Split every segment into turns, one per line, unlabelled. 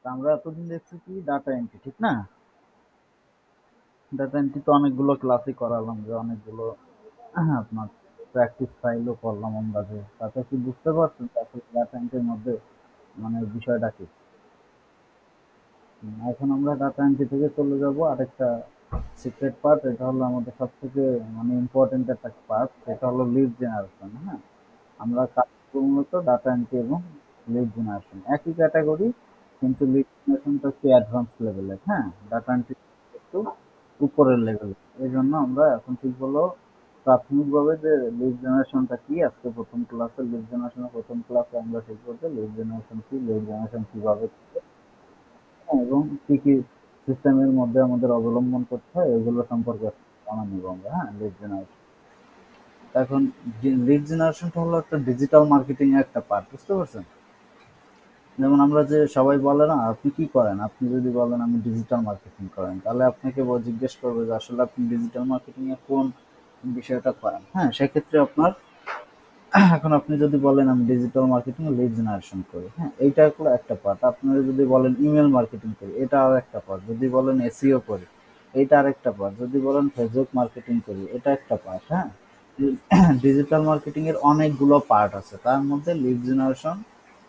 তা আমরা এতদিন দেখছি কি ডাটা এন্ট্রি, ঠিক না? ডাটা এন্ট্রি তো অনেকগুলো ক্লাসই করালাম, যে অনেকগুলো আপনার প্র্যাকটিস ফাইলও করলাম আমরা, যে তাতে কি বুঝতে পারছেন যে আসলে ডাটা এন্ট্রির মধ্যে মানে বিষয়টা কি? এখন আমরা ডাটা এন্ট্রি থেকে চলে যাব আরেকটা সিক্রেট পার্ট, এটা হলো আমাদের সব থেকে মানে ইম্পর্টেন্ট একটা পার্ট, সেটা হলো লিড জেনারেশন। হ্যাঁ, আমরা কাজ করব মূলত ডাটা এন্ট্রি এবং লিড জেনারেশন, একই ক্যাটাগরি, কিন্তু লিড জেনারেশনটা একটু অ্যাডভান্স লেভেলের। হ্যাঁ, ডাটা এন্ট্রি একটু উপরের লেভেল। এই জন্য আমরা এখন ঠিক হলো প্রাথমিকভাবে যে লিড জেনারেশনটা কি, আজকে প্রথম ক্লাসে লিড জেনারেশনের প্রথম ক্লাসে আমরা শিখবো যে লিড জেনারেশন কি, লিড জেনারেশন কিভাবে করে, এবং কি কি সিস্টেমের মধ্যে আমাদের অবলম্বন করতে হয় এগুলো সম্পর্কে জানা নিব আমরা। হ্যাঁ, লিড জেনারেশন। এখন লিড জেনারেশনটা হলো একটা ডিজিটাল মার্কেটিং এর একটা পার্ট, বুঝতে পারছেন? যেমন আমরা যে সবাই বলে না আপনি কি করেন, আপনি যদি বলেন আমি ডিজিটাল মার্কেটিং করেন, তাহলে আপনাকে জিজ্ঞেস করবে যে আসলে আপনি ডিজিটাল মার্কেটিং এ কোন বিষয়টা করেন। হ্যাঁ, সেক্ষেত্রে আপনার এখন আপনি যদি বলেন আমি ডিজিটাল মার্কেটিং লিড জেনারেশন করি, হ্যাঁ এইটা হলো একটা পার্ট। আপনারা যদি বলেন ইমেল মার্কেটিং করি, এটা আর একটা পার্ট। যদি বলেন এসইও করি, এটা আর একটা পার্ট। যদি বলেন ফেসবুক মার্কেটিং করি, এটা একটা পার্ট। হ্যাঁ, ডিজিটাল মার্কেটিং এর অনেকগুলো পার্ট আছে, তার মধ্যে লিড জেনারেশন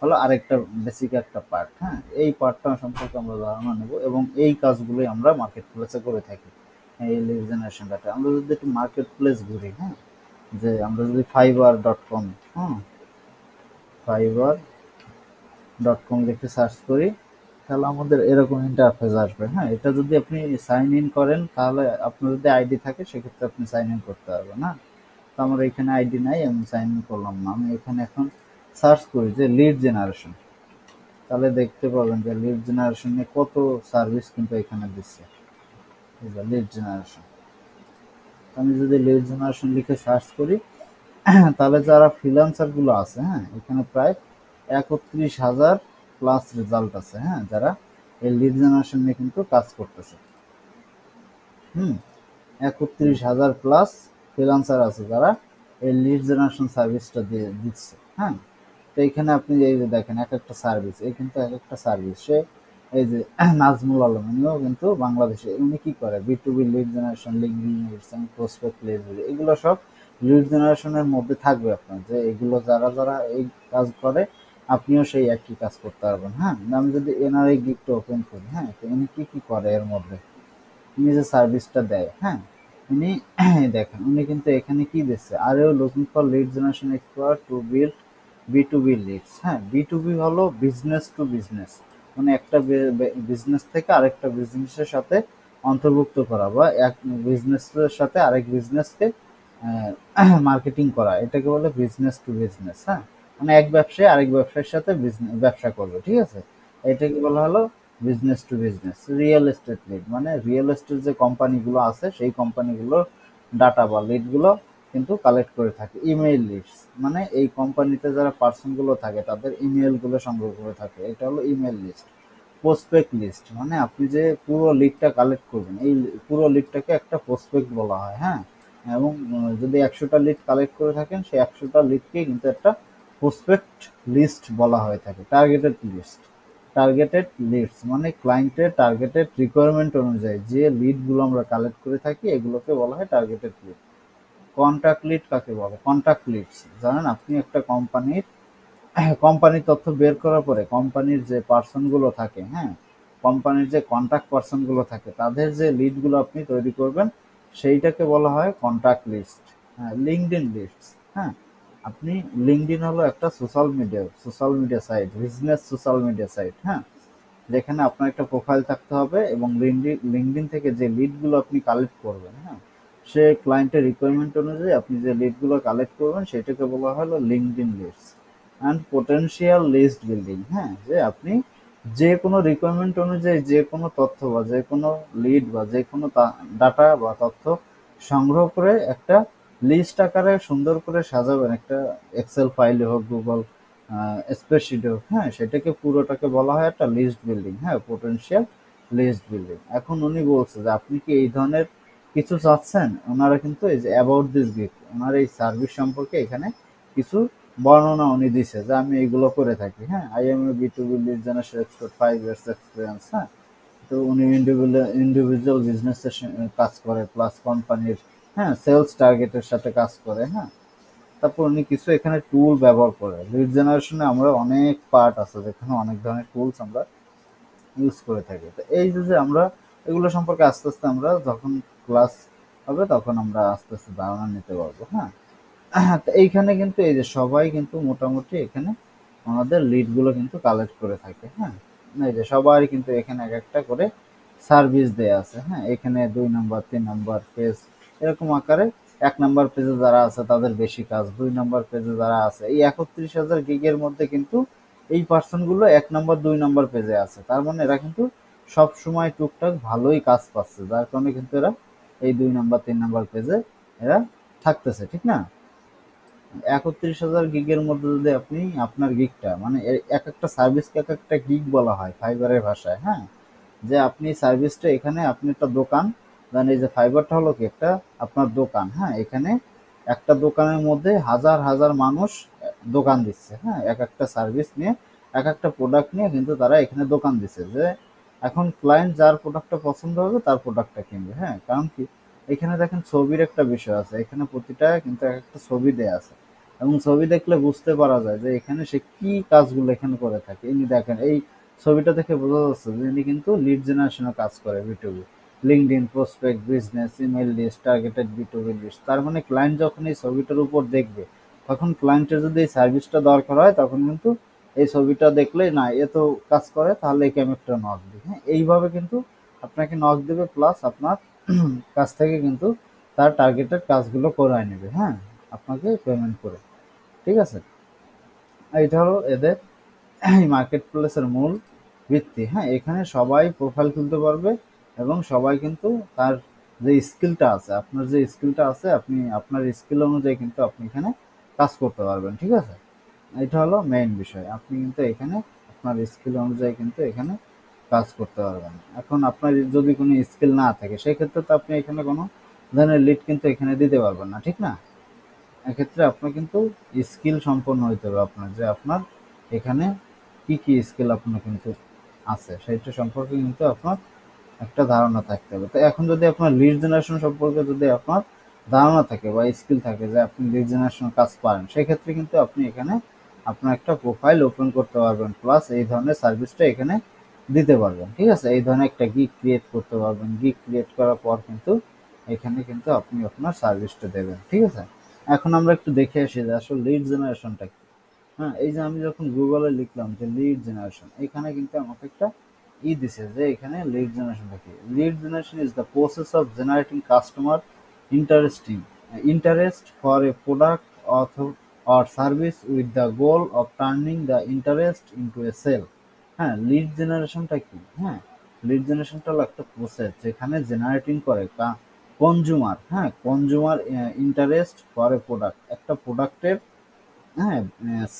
হলো আরেকটা বেসিক একটা পার্ট। হ্যাঁ, এই পার্টটা সম্পর্কে আমরা ধারণা নেব এবং এই কাজগুলোই আমরা মার্কেট প্লেসে করে থাকি। এই লিড জেনারেশনটাতে আমরা যদি একটু মার্কেট প্লেস ঘুরি, হ্যাঁ, যে আমরা যদি fiverr.com, হ্যাঁ, fiverr.com লিখে সার্চ করি, তাহলে আমাদের এরকম ইন্টারফেস আসবে। হ্যাঁ, এটা যদি আপনি সাইন ইন করেন, তাহলে আপনার যদি আইডি থাকে সেক্ষেত্রে আপনি সাইন ইন করতে পারবেন। না, তো আমার এখানে আইডি নাই, আমি সাইন ইন করলাম না। আমি এখানে এখন সার্চ করি যে লিড জেনারেশন, তাহলে দেখতে পাবেন যে লিড জেনারেশনে কত সার্ভিস কিন্তু এখানে দিচ্ছে। লিড জেনারেশন, আমি যদি লিড জেনারেশন লিখে সার্চ করি, তাহলে যারা ফ্রিল্যান্সার গুলো আছে, হ্যাঁ, এখানে প্রায় 31,000 প্লাস রেজাল্ট আছে। হ্যাঁ, যারা এই লিড জেনারেশন নিয়ে কিন্তু কাজ করতেছে। হুম, 31,000 প্লাস ফ্রিল্যান্সার আছে যারা এই লিড জেনারেশন সার্ভিসটা দিয়ে দিচ্ছে। হ্যাঁ, তো এখানে আপনি এই যে দেখেন এক একটা সার্ভিস, এই কিন্তু এক একটা সার্ভিস সে, এই যে নাজমুল আলম, উনিও কিন্তু বাংলাদেশে, উনি কি করে বি2বি lead generation, LinkedIn leads, prospect lead, এগুলো সব লিড জেনারেশনের মধ্যে থাকবে আপনার, যে এগুলো যারা যারা এই কাজ করে আপনিও সেই একই কাজ করতে পারবেন। হ্যাঁ, আমি যদি এনআরআই গিগটা ওপেন করি, হ্যাঁ, তো উনি কি কি করে এর মধ্যে, উনি যে সার্ভিসটা দেয়, হ্যাঁ, উনি দেখেন উনি কিন্তু এখানে কি দিচ্ছে, are you looking for lead generation expert to build বি2বি লিডস। হ্যাঁ, বি2বি হলো বিজনেস টু বিজনেস, মানে একটা বিজনেস থেকে আরেকটা বিজনেসের সাথে অন্তর্ভুক্ত করা, বা এক বিজনেসের সাথে আরেক বিজনেসকে মার্কেটিং করা, এটাকে বলে বিজনেস টু বিজনেস। হ্যাঁ, মানে এক ব্যবসায়ী আরেক ব্যবসায়ীর সাথে ব্যবসা করবে, ঠিক আছে, এটাকে বলা হলো business to business. Real estate lead, মানে রিয়েল এস্টেট যে কোম্পানিগুলো আছে সেই কোম্পানিগুলোর ডাটা বা লিডগুলো কিন্তু কালেক্ট করে থাকে। ইমেইল লিডস, মানে এই কোম্পানিতে যারা পার্সনগুলো থাকে তাদের ইমেইলগুলো সংগ্রহ করে থাকে, এটা হলো ইমেইল লিস্ট। প্রসপেক্ট লিস্ট, মানে আপনি যে পুরো লিডটা কালেক্ট করবেন, এই পুরো লিডটাকে একটা প্রসপেক্ট বলা হয়। হ্যাঁ, এবং যদি 100টা লিড কালেক্ট করে থাকেন, সেই 100টা লিডকে কিন্তু একটা প্রসপেক্ট লিস্ট বলা হয়ে থাকে। টার্গেটেড লিস্ট, টার্গেটেড লিডস মানে ক্লায়েন্টের টার্গেটেড রিকোয়ারমেন্ট অনুযায়ী যে লিডগুলো আমরা কালেক্ট করে থাকি এগুলোকে বলা হয় টার্গেটেড লিড। কন্ট্যাক্ট লিড কাকে বলে? কন্ট্যাক্ট লিডস, জানেন আপনি একটা কোম্পানির তথ্য বের করার পরে কোম্পানির যে পার্সন গুলো থাকে, হ্যাঁ, কোম্পানির যে কন্ট্যাক্ট পার্সন গুলো থাকে তাদের যে লিড গুলো আপনি তৈরি করবেন সেইটাকে বলা হয় কন্ট্যাক্ট লিস্ট। হ্যাঁ, লিঙ্কডইন লিস্টস। হ্যাঁ, আপনি লিঙ্কডইন হলো একটা social media site, business social media site. হ্যাঁ, যেখানে আপনার একটা প্রোফাইল থাকতে হবে এবং লিঙ্কডইন থেকে যে লিডগুলো আপনি কালেক্ট করবেন, হ্যাঁ, সে ক্লায়েন্টের রিকোয়ারমেন্ট অনুযায়ী আপনি যে লিডগুলো কালেক্ট করবেন সেটাকে বলা হলো LinkedIn leads. And potential list building, হ্যাঁ, যে আপনি যে কোনো রিকোয়ারমেন্ট অনুযায়ী যে কোনো তথ্য বা যে কোনো লিড বা যে কোনো ডাটা বা তথ্য সংগ্রহ করে একটা লিস্ট আকারে সুন্দর করে সাজাবেন, একটা এক্সেল ফাইলে হোক, গুগল স্প্রেডশিট হোক, হ্যাঁ, সেটাকে পুরোটাকে বলা হয় একটা লিস্ট বিল্ডিং। হ্যাঁ, পোটেনশিয়াল লিস্ট বিল্ডিং। এখন উনি বলছে যে আপনি কি এই ধরনের কিছু চাচ্ছেন, ওনারা কিন্তু এই যে অ্যাবাউট দিস গিফট, ওনার এই সার্ভিস সম্পর্কে এখানে কিছু বর্ণনা উনি দিছে যে আমি এইগুলো করে থাকি। হ্যাঁ, I M A B2B lead generation expert, 5 years experience. হ্যাঁ, তো উনি ইন্ডিভিজুয়াল বিজনেসের কাজ করে, প্লাস কোম্পানির, হ্যাঁ, সেলস টার্গেটের সাথে কাজ করে। হ্যাঁ, তারপর উনি কিছু এখানে টুল ব্যবহার করে। লিড জেনারেশনে আমরা অনেক পার্ট আছে, যেখানে অনেক ধরনের টুলস আমরা ইউজ করে থাকি। তো এই যে আমরা এগুলো সম্পর্কে আস্তে আস্তে আমরা যখন ক্লাস হবে তখন আমরা আস্তে আস্তে ধারণা নিতে পারবো। হ্যাঁ, তো এইখানে কিন্তু এই যে সবাই কিন্তু মোটামুটি এখানে আমাদের লিড গুলো কিন্তু কালেক্ট করে থাকে। হ্যাঁ, এই যে সবারই কিন্তু এখানে এক একটা করে সার্ভিস দেয়া আছে। হ্যাঁ, এখানে 2 নাম্বার 3 নাম্বার পেজ এরকম আকারে 1 নাম্বার পেজে যারা আছে তাদের বেশি কাজ, 2 নাম্বার পেজে যারা আছে, এই 31,000 গিগের মধ্যে কিন্তু এই পার্সন গুলো 1 নাম্বার 2 নাম্বার পেজে আছে। তার মানে এরা কিন্তু সব সময় টুকটাক ভালোই কাজ পাচ্ছে, যার কারণে কিন্তু এরা এই 2 নাম্বার 3 নাম্বার পেজে এরা থাকতেছে, ঠিক না? 31,000 গিগের মধ্যে যদি আপনি আপনার গিগটা মানে এক একটা সার্ভিসকে এক একটা গিগ বলা হয় ফাইবারের ভাষায়। হ্যাঁ, যে আপনি সার্ভিসটা এখানে আপনি একটা দোকান দেন, এই যে ফাইবারটা হলো কি একটা আপনার দোকান। হ্যাঁ, এখানে একটা দোকানের মধ্যে হাজার হাজার মানুষ দোকান দিচ্ছে। হ্যাঁ, এক একটা সার্ভিস নিয়ে এক একটা প্রোডাক্ট নিয়ে কিন্তু তারা এখানে দোকান দিচ্ছে, যে এখন ক্লায়েন্ট যার প্রোডাক্টটা পছন্দ হবে তার প্রোডাক্টটা কিনবে। হ্যাঁ, কারণ কি এখানে দেখেন ছবির একটা বিষয় আছে, এখানে প্রতিটা কিন্তু এক একটা ছবি দেয়া আছে, এবং ছবি দেখলে বুঝতে পারা যায় যে এখানে সে কি কাজগুলো এখানে করে থাকে। ইনি দেখেন এই ছবিটা দেখে বোঝা যাচ্ছে যে ইনি কিন্তু লিড জেনারেশনের কাজ করে, B2B, LinkedIn, prospect, business, email list, targeted B2B list. তার মানে ক্লায়েন্ট যখন এই ছবিটার উপর দেখবে, তখন ক্লায়েন্টের যদি এই সার্ভিসটা দরকার হয় তখন কিন্তু এই ছবিটা দেখলে না এ তো কাজ করে, তাহলে একে আমি একটা নক দিই। হ্যাঁ, এইভাবে কিন্তু আপনাকে নক দেবে, প্লাস আপনার কাছ থেকে কিন্তু তার টার্গেটেড কাজগুলো করায় নেবে। হ্যাঁ, আপনাকে পেমেন্ট করে। ঠিক আছে? এটা হলো এদের এই মার্কেট প্লেসের মূল ভিত্তি। হ্যাঁ, এখানে সবাই প্রোফাইল খুলতে পারবে, এবং সবাই কিন্তু তার যে স্কিলটা আছে, আপনার যে স্কিলটা আছে, আপনি আপনার স্কিল অনুযায়ী কিন্তু আপনি এখানে কাজ করতে পারবেন। ঠিক আছে? এটা হলো মেইন বিষয়। আপনি কিন্তু এখানে আপনার স্কিল অনুযায়ী কিন্তু এখানে কাজ করতে পারবেন। এখন আপনার যদি কোনো স্কিল না থাকে, সেক্ষেত্রে তো আপনি এখানে কোনো ধরনের লিড কিন্তু এখানে দিতে পারবেন না। ঠিক না? এক্ষেত্রে আপনার কিন্তু স্কিল সম্পন্ন হইতে হবে আপনার, যে আপনার এখানে কি কি স্কিল আপনার কিন্তু আছে সেটা সম্পর্কে কিন্তু আপনার একটা ধারণা থাকতে হবে। তো এখন যদি আপনার লিড জেনারেশন সম্পর্কে যদি আপনার ধারণা থাকে বা স্কিল থাকে যে আপনি লিড জেনারেশন কাজ পারেন, সেক্ষেত্রে কিন্তু আপনি এখানে আপনার একটা প্রোফাইল ওপেন করতে পারবেন, প্লাস এই ধরনের সার্ভিসটা এখানে দিতে পারবেন। ঠিক আছে? এই ধরনের একটা গিগ ক্রিয়েট করতে পারবেন। গিগ ক্রিয়েট করার পর কিন্তু এখানে কিন্তু আপনি আপনার সার্ভিসটা দেবেন। ঠিক আছে? এখন আমরা একটু দেখে আসি যে আসলে লিড জেনারেশনটা কি। হ্যাঁ, এই যে আমি যখন গুগলে লিখলাম যে লিড জেনারেশন, এখানে কিন্তু আমাকে একটা দিছে যে এখানে লিড জেনারেশনটা কি। Lead generation is the process of generating customer interesting interest for a product or service with the goal of turning the interest into a sale. হ্যাঁ, লিড জেনারেশনটা কি? হ্যাঁ, লিড জেনারেশনটা হলো একটা প্রসেস যেখানে জেনারেটিং করে কনজুমার, হ্যাঁ, consumer interest for a product, একটা প্রোডাক্টের, হ্যাঁ,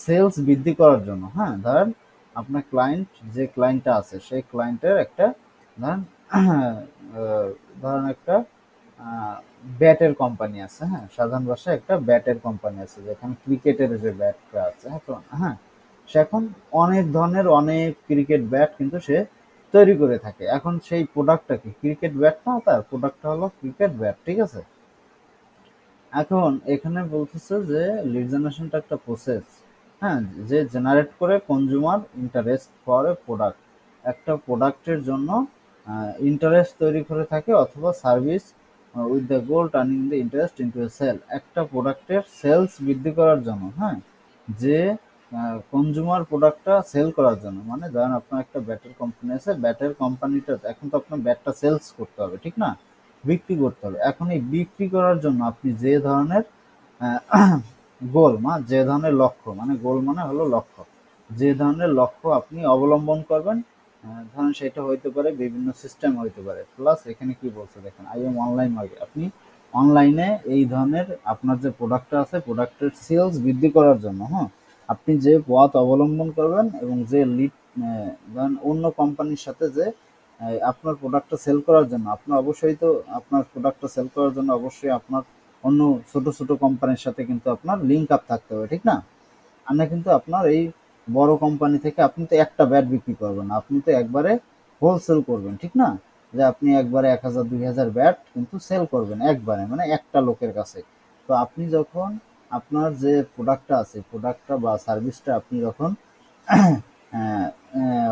সেলস বৃদ্ধি করার জন্য। হ্যাঁ, ধরেন আপনার ক্লায়েন্ট, যে ক্লায়েন্টটা আছে সেই ক্লায়েন্টের একটা ধরেন ধরেন একটা ব্যাটের কোম্পানি আছে। হ্যাঁ, সাধারণ ভাষায় একটা ব্যাটের কোম্পানি আছে, যেখানে ক্রিকেটের যে ব্যাটটা আছে। হ্যাঁ, তো হ্যাঁ, সে এখন অনেক ধরনের অনেক ক্রিকেট ব্যাট কিন্তু সে তৈরি করে থাকে। এখন সেই প্রোডাক্টটা কি? ক্রিকেট ব্যাট না, তার প্রোডাক্টটা হলো ক্রিকেট ব্যাট। ঠিক আছে? এখন এখানে বলতেছে যে লিড জেনারেশনটা একটা প্রসেস, হ্যাঁ, যে জেনারেট করে consumer interest for a product, একটা প্রোডাক্টের জন্য ইন্টারেস্ট তৈরি করে থাকে, অথবা service with the goal turning the interest into a sale, একটা প্রোডাক্টের সেলস বৃদ্ধি করার জন্য। হ্যাঁ, যে কনজিউমার প্রোডাক্টটা সেল করার জন্য, মানে ধরেন আপনার একটা ব্যাটের কোম্পানি আছে, ব্যাটের কোম্পানিটা এখন তো আপনার ব্যাটটা সেলস করতে হবে, ঠিক না? বিক্রি করতে হবে। এখন এই বিক্রি করার জন্য আপনি যে ধরনের গোল যে ধরনের লক্ষ্য, মানে গোল মানে হলো লক্ষ্য, যে ধরনের লক্ষ্য আপনি অবলম্বন করবেন, ধরেন সেটা হইতে পারে বিভিন্ন সিস্টেম হইতে পারে। প্লাস এখানে কি বলছে দেখেন, আই এম অনলাইন মার্কেট, আপনি অনলাইনে এই ধরনের আপনার যে প্রোডাক্টটা আছে প্রোডাক্টের সেলস বৃদ্ধি করার জন্য, হ্যাঁ, আপনি যে পথ অবলম্বন করবেন এবং যে লিড ধরেন অন্য কোম্পানির সাথে যে আপনার প্রোডাক্টটা সেল করার জন্য, আপনার অবশ্যই তো আপনার প্রোডাক্টটা সেল করার জন্য অবশ্যই আপনার অন্য ছোট ছোট কোম্পানির সাথে কিন্তু আপনার লিঙ্ক আপ থাকতে হবে, ঠিক না? আনা কিন্তু আপনার এই বড় কোম্পানি থেকে আপনি তো একটা ব্যাট বিক্রি করবেন না, আপনি তো একবারে হোলসেল করবেন, ঠিক না? যে আপনি একবারে 1000 2000 ব্যাট কিন্তু সেল করবেন একবারে, মানে একটা লোকের কাছে। তো আপনি যখন আপনার যে প্রোডাক্টটা আছে, প্রোডাক্টটা বা সার্ভিসটা আপনি যখন আহ,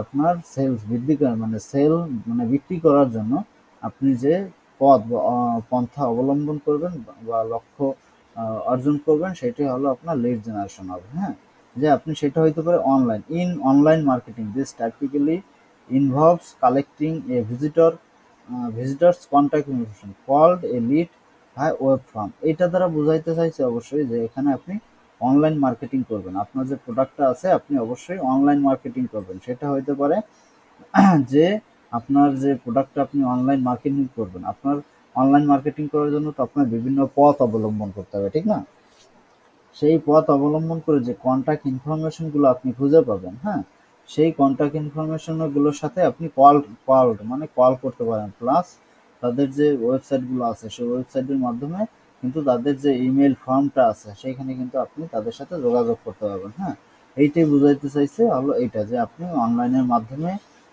আপনার সেলস বৃদ্ধি করার মানে সেল মানে বিক্রি করার জন্য আপনি যে পথ বা পন্থা অবলম্বন করবেন বা লক্ষ্য অর্জন করবেন, সেটি হলো আপনার লিড জেনারেশন হবে। হ্যাঁ, যে আপনি সেটা হইতে পারে online online marketing this typically involves collecting a visitor's contact information called a lead by web form. এইটা দ্বারা বোঝাইতে চাইছে অবশ্যই যে এখানে আপনি অনলাইন মার্কেটিং করবেন, আপনার যে প্রোডাক্টটা আছে আপনি অবশ্যই অনলাইন মার্কেটিং করবেন। সেটা হইতে পারে যে আপনার যে প্রোডাক্টটা আপনি অনলাইন মার্কেটিং করবেন, আপনার অনলাইন মার্কেটিং করার জন্য তো আপনার বিভিন্ন পথ অবলম্বন করতে হবে, ঠিক না? সেই পথ অবলম্বন করে যে কন্টাক্ট ইনফরমেশন গুলো আপনি খুঁজে পাবেন, হ্যাঁ, সেই কন্টাক্ট ইনফরমেশন গুলোর সাথে আপনি কল করতে পারেন, প্লাস তাদের যে ওয়েবসাইট গুলো আছে সেই ওয়েবসাইটের মাধ্যমে কিন্তু তাদের যে ইমেল ফর্মটা আছে সেইখানে কিন্তু আপনি তাদের সাথে যোগাযোগ করতে পারবেন। হ্যাঁ, এইটাই বুঝাইতে চাইছে হলো এইটা যে আপনি অনলাইনের মাধ্যমে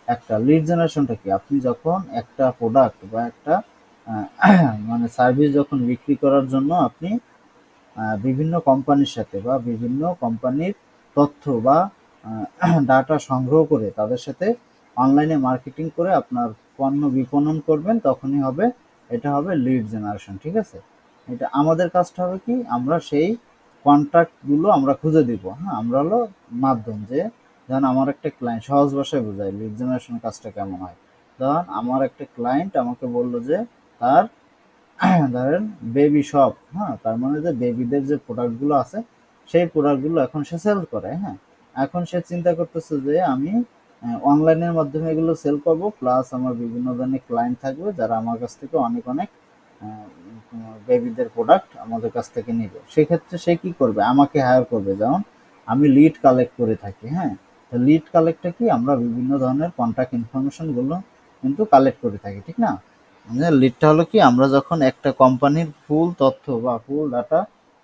একটা লিড জেনারেশনটা কি, আপনি যখন একটা প্রোডাক্ট বা একটা মানে সার্ভিস যখন বিক্রি করার জন্য আপনি বিভিন্ন কোম্পানির সাথে বা বিভিন্ন কোম্পানির তথ্য বা ডাটা সংগ্রহ করে তাদের সাথে অনলাইনে মার্কেটিং করে আপনার পণ্য বিপণন করবেন, তখনই হবে এটা হবে লিড জেনারেশন। ঠিক আছে, এটা আমাদের কাজটা হবে কি, আমরা সেই কন্ট্যাক্টগুলো আমরা খুঁজে দিব। হ্যাঁ, আমরা হলো মাধ্যম, যে ধরেন আমার একটা ক্লায়েন্ট, সহজ ভাষায় বোঝায় লিড জেনারেশন কাজটা কেমন হয়। ধরেন আমার একটা ক্লায়েন্ট আমাকে বললো যে তার ধরেন বেবি শপ, হ্যাঁ, তার মানে যে বেবিদের যে প্রোডাক্টগুলো আছে সেই প্রোডাক্টগুলো এখন সে সেল করে। হ্যাঁ, এখন সে চিন্তা করতেছে যে আমি অনলাইনের মাধ্যমে এগুলো সেল করব, প্লাস আমার বিভিন্ন ধরনের ক্লায়েন্ট থাকবে যারা আমার কাছ থেকে অনেক অনেক বেবিদের প্রোডাক্ট আমাদের কাছ থেকে নিবে। সেক্ষেত্রে সে কি করবে, আমাকে হায়ার করবে, যেমন আমি লিড কালেক্ট করে থাকি। হ্যাঁ, তো লিড কালেক্টটা কি, আমরা বিভিন্ন ধরনের কন্ট্যাক্ট ইনফরমেশন গুলো কিন্তু কালেক্ট করে থাকি, ঠিক না? মানে লিডটা হলো কি, আমরা যখন একটা কোম্পানির ফুল তথ্য বা ফুল ডাটা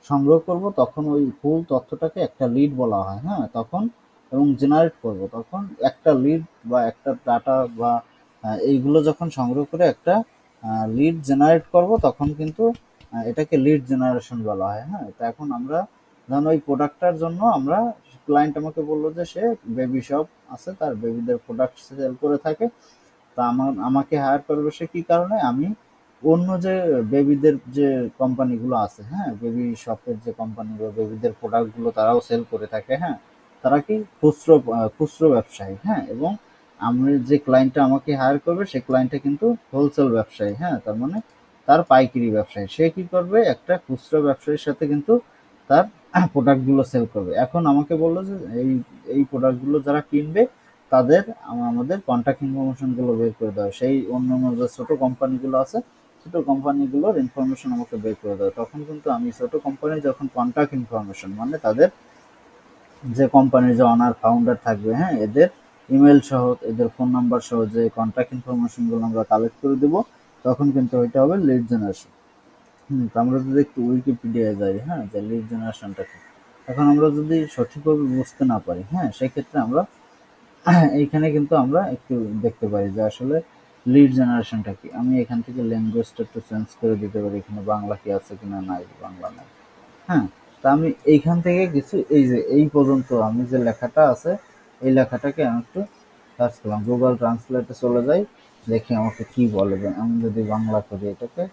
সংগ্রহ করব তখন ওই ফুল তথ্যটাকে একটা লিড বলা হয়। হ্যাঁ, তখন এবং জেনারেট করব তখন একটা লিড বা একটা ডাটা বা এইগুলো যখন সংগ্রহ করে একটা লিড জেনারেট করব তখন কিন্তু এটাকে লিড জেনারেশন বলা হয়। হ্যাঁ, তো এখন আমরা ধরুন ওই প্রোডাক্টটার জন্য আমরা, ক্লায়েন্ট আমাকে বললো যে সে বেবি শপ আছে, তার বেবিদের প্রোডাক্ট সেল করে থাকে। তা আমাকে হায়ার করবে সে কি কারণে, আমি অন্য যে বেবিদের যে কোম্পানিগুলো আছে, হ্যাঁ, বেবি শপের যে কোম্পানি বা বেবিদের প্রোডাক্টগুলো তারাও সেল করে থাকে। হ্যাঁ, তারা কি খুচরো ব্যবসায়ী। হ্যাঁ, এবং আমি যে ক্লায়েন্টটা আমাকে হায়ার করবে সেই ক্লায়েন্টটা কিন্তু হোলসেল ব্যবসায়ী। হ্যাঁ, তার মানে তার পাইকারি ব্যবসায়ী, সে কি করবে একটা খুচরো ব্যবসায়ীর সাথে কিন্তু তার প্রোডাক্টগুলো সেল করবে। এখন আমাকে বললো যে এই এই প্রোডাক্টগুলো যারা কিনবে তাদের আমাদের কন্ট্যাক্ট ইনফরমেশন গুলো বের করে দেওয়া, সেই অন্য অন্য যে ছোট কোম্পানিগুলো আছে ছোট কোম্পানিগুলোর ইনফরমেশন আমাকে বের করে দেওয়া। তখন কিন্তু আমি ছোট কোম্পানি যখন কন্ট্যাক্ট ইনফরমেশন মানে তাদের যে কোম্পানির যে অনার ফাউন্ডার থাকবে, হ্যাঁ, এদের ইমেল সহ এদের ফোন নাম্বার সহ যে কন্ট্যাক্ট ইনফরমেশন গুলো আমরা কালেক্ট করে দিব, তখন কিন্তু ওইটা হবে লিড জেনারেশন। তো আমরা যদি একটু উইকিপিডিয়ায় যাই, হ্যাঁ, যে লিড জেনারেশনটা কি, এখন আমরা যদি সঠিকভাবে বুঝতে না পারি, হ্যাঁ, সেক্ষেত্রে আমরা এইখানে কিন্তু আমরা একটু দেখতে পারি যে আসলে লিড জেনারেশনটা কি। আমি এখান থেকে ল্যাঙ্গুয়েজটা একটু চেঞ্জ করে দিতে পারি, এখানে বাংলা কি আছে কিনা, নাই, বাংলা নাই। হ্যাঁ, তা আমি এইখান থেকে কিছু এই যে এই পর্যন্ত আমি যে লেখাটা আছে এই লেখাটাকে আমি একটু সার্চ করলাম, গুগল ট্রান্সলেটে চলে যাই, দেখি আমাকে কি বলে। আমি যদি বাংলা করি এটাকে,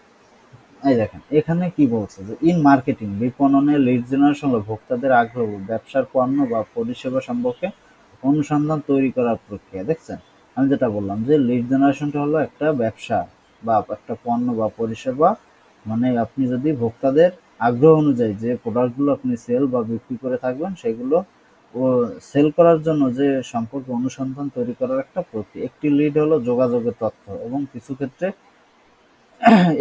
এই দেখেন এখানে কি বলছে যে ইন মার্কেটিং বিপণনে লিড জেনারেশন হলো ভোক্তাদের আগ্রহ ব্যবসার পণ্য বা পরিষেবা সম্পর্কে অনুসন্ধান তৈরি করার প্রক্রিয়া। দেখছেন, আমি যেটা বললাম যে লিড জেনারেশনটা হলো একটা ব্যবসা বা একটা পণ্য বা পরিষেবা, মানে আপনি যদি ভোক্তাদের আগ্রহ অনুযায়ী যে প্রোডাক্টগুলো আপনি সেল বা বিক্রি করে থাকবেন সেগুলো ও সেল করার জন্য যে সম্পর্কে অনুসন্ধান তৈরি করার একটা প্রক্রিয়া। একটি লিড হলো যোগাযোগের তথ্য এবং কিছু ক্ষেত্রে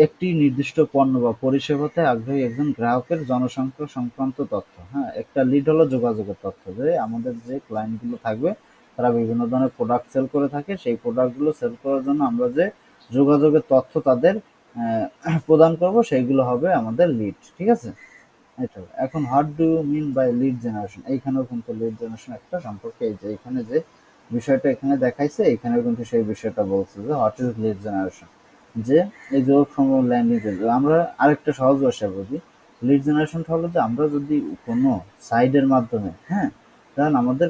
একটি নির্দিষ্ট পণ্য বা পরিষেবাতে আগ্রহী একজন গ্রাহকের জনসংখ্যা সংক্রান্ত তথ্য। হ্যাঁ, একটা লিড হলো যোগাযোগের তথ্য, যে আমাদের যে ক্লায়েন্টগুলো থাকবে তারা বিভিন্ন ধরনের প্রোডাক্ট সেল করে থাকে, সেই প্রোডাক্টগুলো সেল করার জন্য আমরা যে যোগাযোগের তথ্য তাদের প্রদান করব সেইগুলো হবে আমাদের লিড। ঠিক আছে, এটা এখন what do you mean by lead generation, এইখানেও কিন্তু লিড জেনারেশন একটা সম্পর্ক, এই যে এখানে যে বিষয়টা এখানে দেখাইছে এখানেও কিন্তু সেই বিষয়টা বলছে যে হোয়াট ইজ লিড জেনারেশন, যে এই যে ফ্রম ল্যান্ডিং পেজ। আমরা আরেকটা সহজ ভাষায় বুঝি, লিড জেনারেশনটা হলো যে আমরা যদি কোনো সাইডের মাধ্যমে, হ্যাঁ, কারণ আমাদের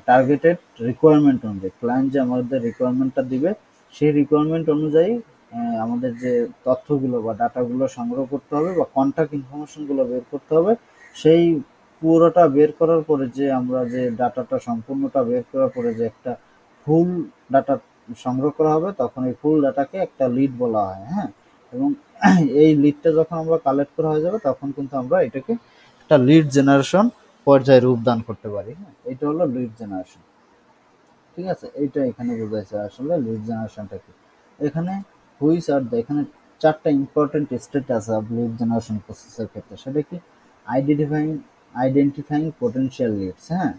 টার্গেটেড রিকোয়ারমেন্ট অনুযায়ী ক্লায়েন্ট যে আমাদের রিকোয়ারমেন্টটা দিবে সেই রিকোয়ারমেন্ট অনুযায়ী আমাদের যে তথ্যগুলো বা ডাটাগুলো সংগ্রহ করতে হবে বা কন্ট্যাক্ট ইনফরমেশনগুলো বের করতে হবে। সেই পুরোটা বের করার পরে যে আমরা যে ডাটাটা সম্পূর্ণটা বের করার পরে যে একটা ফুল ডাটা সংগ্রহ করা হবে, তখন এই ফুল ডাটাকে একটা লিড বলা হয়, হ্যাঁ। এবং এই লিডটা যখন আমরা কালেক্ট করা হয়ে যাবে তখন কিন্তু আমরা এটাকে একটা লিড জেনারেশন পর্যায়ে রূপদান করতে পারি, হ্যাঁ। এটা হলো লিড জেনারেশন, ঠিক আছে। এইটা এখানে বোঝাইছে আসলে লিড জেনারেশনটা কি। এখানে হুইচ আর দ্য, এখানে চারটা ইম্পর্টেন্ট স্টেট আছে লিড জেনারেশন প্রসেসের ক্ষেত্রে। সেটা কি? আইডেন্টিফাইং আইডেন্টিফাইং পোটেনশিয়াল লিডস, হ্যাঁ।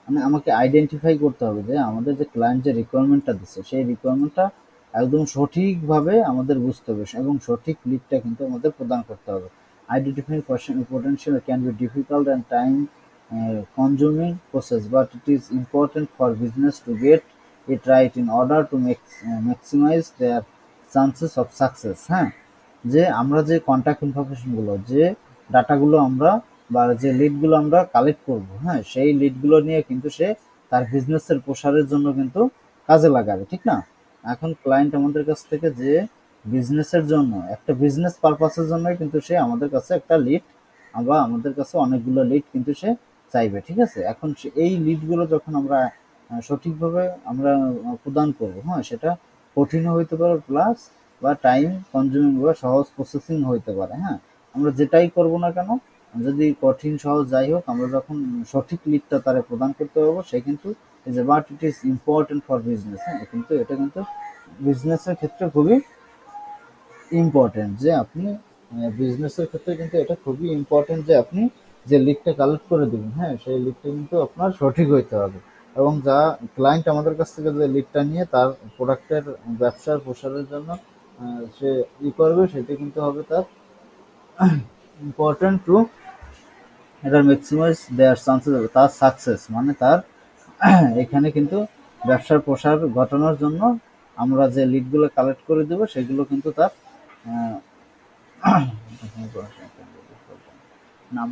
মানে আমাকে আইডেন্টিফাই করতে হবে যে আমাদের যে ক্লায়েন্ট যে রিকোয়ারমেন্টটা দিচ্ছে সেই রিকোয়ারমেন্টটা একদম সঠিকভাবে আমাদের বুঝতে হবে এবং সঠিক লিডটা কিন্তু আমাদের প্রদান করতে হবে। Identifying potential can be difficult and time consuming process, but it is important for business to get it right in order to maximize their chances of success, হ্যাঁ। যে আমরা যে কন্ট্যাক্ট ইনফরমেশনগুলো, যে ডাটাগুলো আমরা বা যে লিডগুলো আমরা কালেক্ট করব, হ্যাঁ, সেই লিডগুলো নিয়ে কিন্তু সে তার বিজনেসের প্রসারের জন্য কিন্তু কাজে লাগাবে, ঠিক না? এখন ক্লায়েন্ট আমাদের কাছ থেকে যে বিজনেসের জন্য একটা বিজনেস পারপাসের জন্য কিন্তু সে আমাদের কাছে একটা লিড, আমরা আমাদের কাছে অনেকগুলো লিড কিন্তু সে চাইবে, ঠিক আছে। এখন এই লিডগুলো যখন আমরা সঠিকভাবে আমরা প্রদান করব, হ্যাঁ, সেটা কঠিনও হইতে পারে প্লাস বা টাইম কনজিউমিং বা সহজ প্রসেসিং হইতে পারে, হ্যাঁ। আমরা যেটাই করব না কেন, যদি কঠিন সহজ যাই হোক, আমরা যখন সঠিক লিডটা তারে প্রদান করতে পারবো সে কিন্তু এই যে but it is important for business, হ্যাঁ, কিন্তু এটা কিন্তু বিজনেসের ক্ষেত্রে খুবই ইম্পর্টেন্ট যে আপনি বিজনেসের ক্ষেত্রে কিন্তু এটা খুবই ইম্পর্টেন্ট যে আপনি যে লিডটা কালেক্ট করে দেবেন, হ্যাঁ, সেই লিডটা কিন্তু আপনার সঠিক হইতে হবে। এবং যা ক্লায়েন্ট আমাদের কাছ থেকে যে লিডটা নিয়ে তার প্রোডাক্টের ব্যবসার প্রসারের জন্য সে ই করবে, সেটা কিন্তু হবে তার ইম্পর্টেন্ট টু এটা ম্যাক্সিমাইজ দেয়ার চান্সেস, তার সাকসেস মানে তার এখানে কিন্তু ব্যবসার প্রসার ঘটানোর জন্য আমরা যে লিডগুলো কালেক্ট করে দেবো সেগুলো কিন্তু তার নাম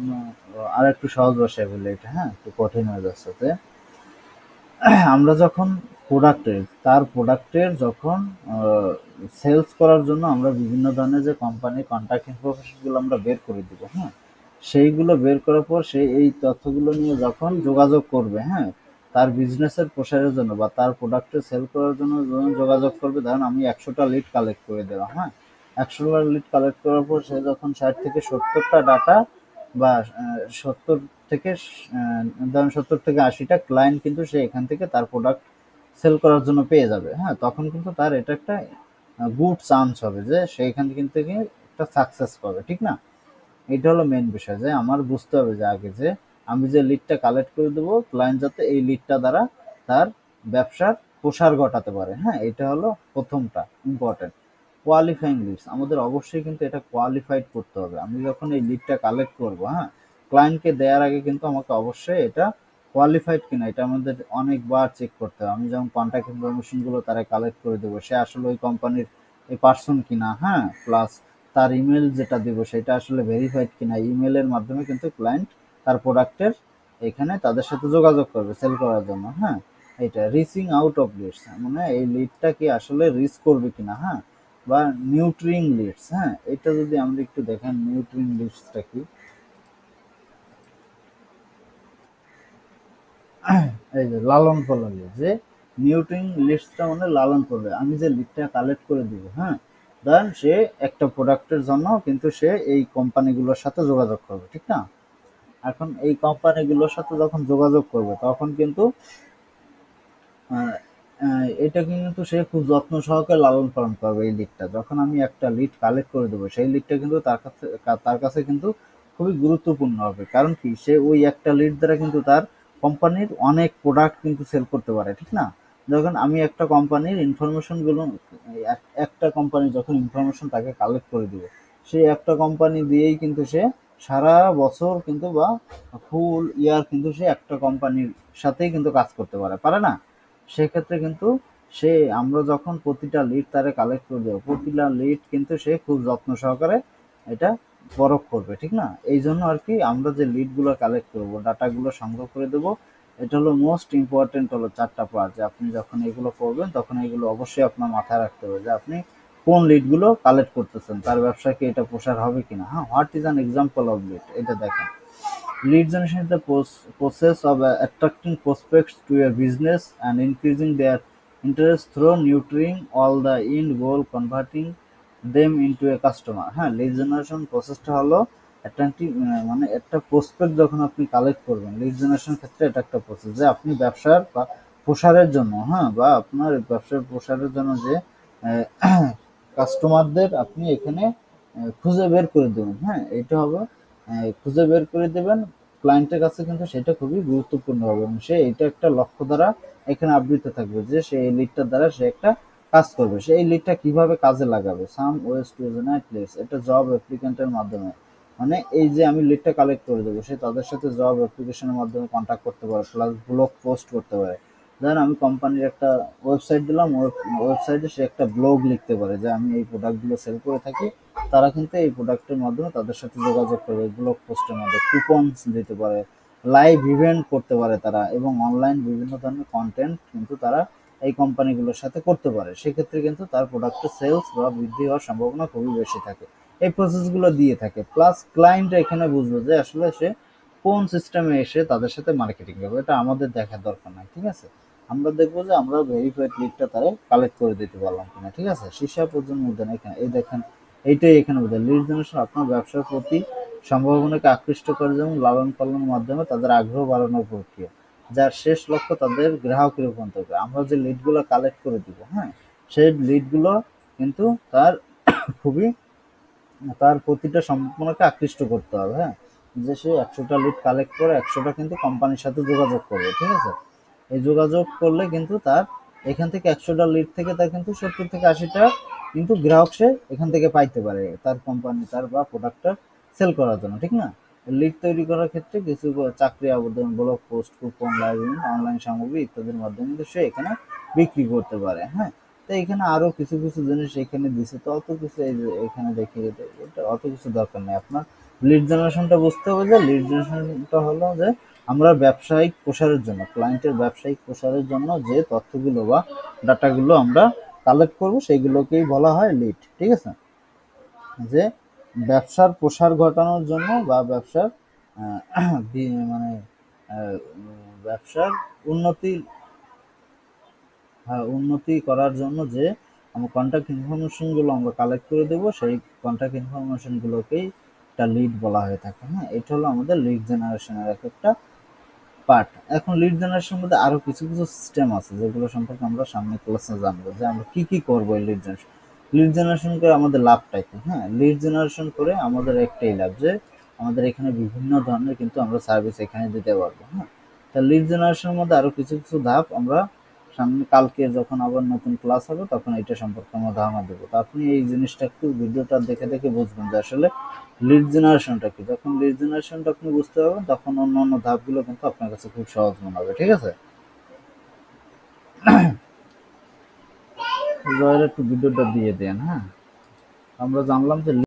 আর একটু সহজ ভাষায় বলে এটা, হ্যাঁ, একটু কঠিন হয়ে যাচ্ছে। আমরা যখন তার প্রোডাক্টের যখন সেলস করার জন্য আমরা বিভিন্ন ধরনের যে কোম্পানির কন্ট্যাক্ট ইনফরমেশনগুলো আমরা বের করে দিব, হ্যাঁ, সেইগুলো বের করার পর সে এই তথ্যগুলো নিয়ে যখন যোগাযোগ করবে, হ্যাঁ, তার বিজনেসের প্রসারের জন্য বা তার প্রোডাক্টের সেল করার জন্য যখন যোগাযোগ করবে, ধরেন আমি 100টা লিড কালেক্ট করে দিলাম, হ্যাঁ, 100টা লিড কালেক্ট করার পর সে যখন 60 থেকে 70টা ডাটা বা 70 থেকে ধরেন 70 থেকে 80টা ক্লায়েন্ট কিন্তু সে এখান থেকে তার প্রোডাক্ট সেল করার জন্য পেয়ে যাবে, হ্যাঁ, তখন কিন্তু তার এটা একটা গুড চান্স হবে যে সে এখান থেকে একটা সাকসেস পাবে, ঠিক না? এটা হলো মেন বিষয় যে আমার বুঝতে হবে যে আগে যে আমি যে লিডটা কালেক্ট করে দেবো ক্লায়েন্ট যাতে এই লিডটা দ্বারা তার ব্যবসার প্রসার ঘটাতে পারে, হ্যাঁ, এটা হলো প্রথমটা ইম্পর্টেন্ট। কোয়ালিফাইং লিডস আমাদের অবশ্যই কিন্তু এটা কোয়ালিফাইড করতে হবে। আমি যখন এই লিডটা কালেক্ট করবো, হ্যাঁ, ক্লায়েন্টকে দেওয়ার আগে কিন্তু আমাকে অবশ্যই এটা কোয়ালিফাইড কিনা এটা আমাদের অনেকবার চেক করতে হবে। আমি যেমন কন্ট্যাক্ট ইনফরমেশনগুলো তারা কালেক্ট করে দেবো সে আসলে ওই কোম্পানির এই পার্সন কিনা, হ্যাঁ, প্লাস তার ইমেল যেটা দেবো সেটা আসলে ভেরিফাইড কিনা। ইমেলের মাধ্যমে কিন্তু ক্লায়েন্ট তার প্রোডাক্টের এখানে তাদের সাথে যোগাযোগ করবে সেল করার জন্য, হ্যাঁ। এটা রিচিং আউট অফ লিডস মানে এই লিডটা কি আসলে রিচ করবে কিনা, হ্যাঁ, বা নিউট্রিং লিডস, হ্যাঁ, এটা যদি আমরা একটু দেখেন নিউট্রিং লিডসটা কি, এই যে লালন পালন যে নিউট্রিং লিস্টটা মানে লালন করবে। আমি যে লিডটা কালেক্ট করে দিব, হ্যাঁ, দেন সে একটা প্রোডাক্টের জন্য কিন্তু সে এই কোম্পানিগুলোর সাথে যোগাযোগ করবে, ঠিক না? এখন এই কোম্পানিগুলোর সাথে যখন যোগাযোগ করবে তখন কিন্তু এটা কিন্তু সে খুব যত্ন সহকারে লালন পালন করবে এই লিডটা। যখন আমি একটা লিড কালেক্ট করে দেবো সেই লিডটা কিন্তু তার কাছে কিন্তু খুবই গুরুত্বপূর্ণ হবে। কারণ কি সে ওই একটা লিড দ্বারা কিন্তু তার কোম্পানির অনেক প্রোডাক্ট কিন্তু সেল করতে পারে, ঠিক না? যখন আমি একটা কোম্পানির ইনফরমেশনগুলো একটা কোম্পানি যখন ইনফরমেশন তাকে কালেক্ট করে দিবে সেই একটা কোম্পানি দিয়েই কিন্তু সে সারা বছর কিন্তু বা ফুল ইয়ার কিন্তু সে একটা কোম্পানির সাথেই কিন্তু কাজ করতে পারে না? সেক্ষেত্রে কিন্তু সে আমরা যখন প্রতিটা লিড তারে কালেক্ট করে দেবো, প্রতিটা লিড কিন্তু সে খুব যত্ন সহকারে এটা পরখ করবে, ঠিক না? এই জন্য আর কি আমরা যে লিডগুলো কালেক্ট করবো, ডাটাগুলো সংগ্রহ করে দেবো, এটা হলো মোস্ট ইম্পর্টেন্ট হলো 4টা পার্ট, যে আপনি যখন এগুলো করবেন তখন এগুলো অবশ্যই আপনার মাথায় রাখতে হবে যে আপনি কোন লিডগুলো কালেক্ট করতেছেন, তার ব্যবসায় কি এটা প্রসার হবে কিনা। হ্যাঁ, what is an example of lead, এটা দেখেন। Lead generation is the process of attracting prospects to a business and increasing their interest through nurturing all the end goal converting them into a customer। হ্যাঁ, lead generation প্রসেসটা হলো attractive, মানে একটা prospect যখন আপনি collect করবেন, lead generation ক্ষেত্রে এটা একটা প্রসেস যে আপনি ব্যবসার বা প্রসারের জন্য, হ্যাঁ, বা আপনার ব্যবসার প্রসারের জন্য যে কাস্টমারদের আপনি এখানে খুঁজে বের করে দেবেন। হ্যাঁ, এটা হবে খুঁজে বের করে দেবেন ক্লায়েন্টের কাছে, কিন্তু সেটা খুবই গুরুত্বপূর্ণ হবে এবং সে এটা একটা লক্ষ্য দ্বারা এখানে আবৃত থাকবে যে সে এই লিডটার দ্বারা সে একটা কাজ করবে। সে এই লিডটা কিভাবে কাজে লাগাবে, some ways to generate leads, এটা জব অ্যাপ্লিকেন্টের মাধ্যমে, মানে এই যে আমি লিডটা কালেক্ট করে দেবো, সে তাদের সাথে জব অ্যাপ্লিকেশনের মাধ্যমে কন্ট্যাক্ট করতে পারে, প্লাস ব্লগ পোস্ট করতে পারে। ধরেন আমি কোম্পানির একটা ওয়েবসাইট দিলাম, ওয়েবসাইটে সে একটা ব্লগ লিখতে পারে যে আমি এই প্রোডাক্টগুলো সেল করে থাকি, তারা কিন্তু এই প্রোডাক্টের মাধ্যমে তাদের সাথে যোগাযোগ করবে, ব্লগ পোস্টের মধ্যে কুপনস দিতে পারে, লাইভ ইভেন্ট করতে পারে তারা, এবং অনলাইন বিভিন্ন ধরনের কন্টেন্ট কিন্তু তারা এই কোম্পানিগুলোর সাথে করতে পারে। সেক্ষেত্রে কিন্তু তার প্রোডাক্টের সেলস বা বৃদ্ধি হওয়ার সম্ভাবনা খুবই বেশি থাকে। এই প্রসেসগুলো দিয়ে থাকে, প্লাস ক্লায়েন্ট এখানে বুঝবে যে আসলে সে কোন সিস্টেমে এসে তাদের সাথে মার্কেটিং করবে, এটা আমাদের দেখার দরকার নাই, ঠিক আছে? আমরা দেখবো যে আমরা ভেরিফাইড লিডটা তারা কালেক্ট করে দিতে পারলাম কিনা, ঠিক আছে? শীর্ষা পর্যন্ত উদ্যান এখানে এই দেখেন, এইটাই এখানে বোঝায় লিড জেনারেশন আপনার ব্যবসার প্রতি সম্ভাবনাকে আকৃষ্ট করে, যেমন লালন পালনের মাধ্যমে তাদের আগ্রহ বাড়ানোর প্রক্রিয়া, যার শেষ লক্ষ্য তাদের গ্রাহকে রূপান্তর করে। আমরা যে লিডগুলো কালেক্ট করে দিব, হ্যাঁ, সেই লিডগুলো কিন্তু তার খুবই, তার প্রতিটা সম্ভাবনাকে আকৃষ্ট করতে হবে। হ্যাঁ, যে সে 100টা লিড কালেক্ট করে 100টা কিন্তু কোম্পানির সাথে যোগাযোগ করবে, ঠিক আছে? এই যোগাযোগ করলে কিন্তু তার এখান থেকে 100টা লিড থেকে তার কিন্তু 70 থেকে 80টা কিন্তু গ্রাহক সে এখান থেকে পাইতে পারে তার কোম্পানি তার বা প্রোডাক্টটা সেল করার জন্য, ঠিক না? লিড তৈরি করার ক্ষেত্রে কিছু চাকরি আবেদন, blog post, coupon, live, online সামগ্রী ইত্যাদির মাধ্যমে কিন্তু সে এখানে বিক্রি করতে পারে। হ্যাঁ, তো এখানে আরো কিছু কিছু জিনিস এখানে দিছে, তো অত কিছু এই যে এখানে দেখিয়ে দিতে এটা অত কিছু দরকার নেই। আপনার লিড জেনারেশনটা বুঝতে হবে যে লিড জেনারেশনটা হলো যে আমরা ব্যবসায়িক প্রসারের জন্য, ক্লায়েন্টের ব্যবসায়িক প্রসারের জন্য যে তথ্যগুলো বা ডাটাগুলো আমরা কালেক্ট করব সেইগুলোকেই বলা হয় লিড, ঠিক আছে? যে ব্যবসার প্রসার ঘটানোর জন্য বা ব্যবসার মানে ব্যবসার উন্নতি, হ্যাঁ, উন্নতি করার জন্য যে আমার কন্ট্যাক্ট ইনফরমেশনগুলো আমরা কালেক্ট করে দেবো, সেই কন্ট্যাক্ট ইনফরমেশনগুলোকেই একটা লিড বলা হয়ে থাকে। হ্যাঁ, এটা হলো আমাদের লিড জেনারেশনের এক একটা পার্ট। এখন লিড জেনারেশনের মধ্যে আরো কিছু কিছু সিস্টেম আছে যেগুলো সম্পর্কে আমরা সামনে ক্লাসে জানবো, যে আমরা কি কি করবো এই লিড জেনারেশন। লিড জেনারেশন করে আমাদের লাভটা কি? হ্যাঁ, লিড জেনারেশন করে আমাদের একটাই লাভ যে আমাদের এখানে বিভিন্ন ধরনের কিন্তু আমরা সার্ভিস এখানে দিতে পারবো। হ্যাঁ, তা লিড জেনারেশনের মধ্যে আরো কিছু কিছু ধাপ আমরা সামনে কালকে যখন আবার নতুন ক্লাস হবে তখন এটা সম্পর্কে আমরা ধারণা দেবো। তো আপনি এই জিনিসটা একটু ভিডিওটা দেখে দেখে বুঝবেন যে আসলে লিড জেনারেশনটা কি। যখন লিড জেনারেশনটা আপনি বুঝতে পারবেন তখন অন্যান্য ধাপগুলো কিন্তু আপনার কাছে খুব সহজ মনে হবে, ঠিক আছে? জয়ের একটু ভিডিওটা দিয়ে দেন। হ্যাঁ, আমরা জানলাম যে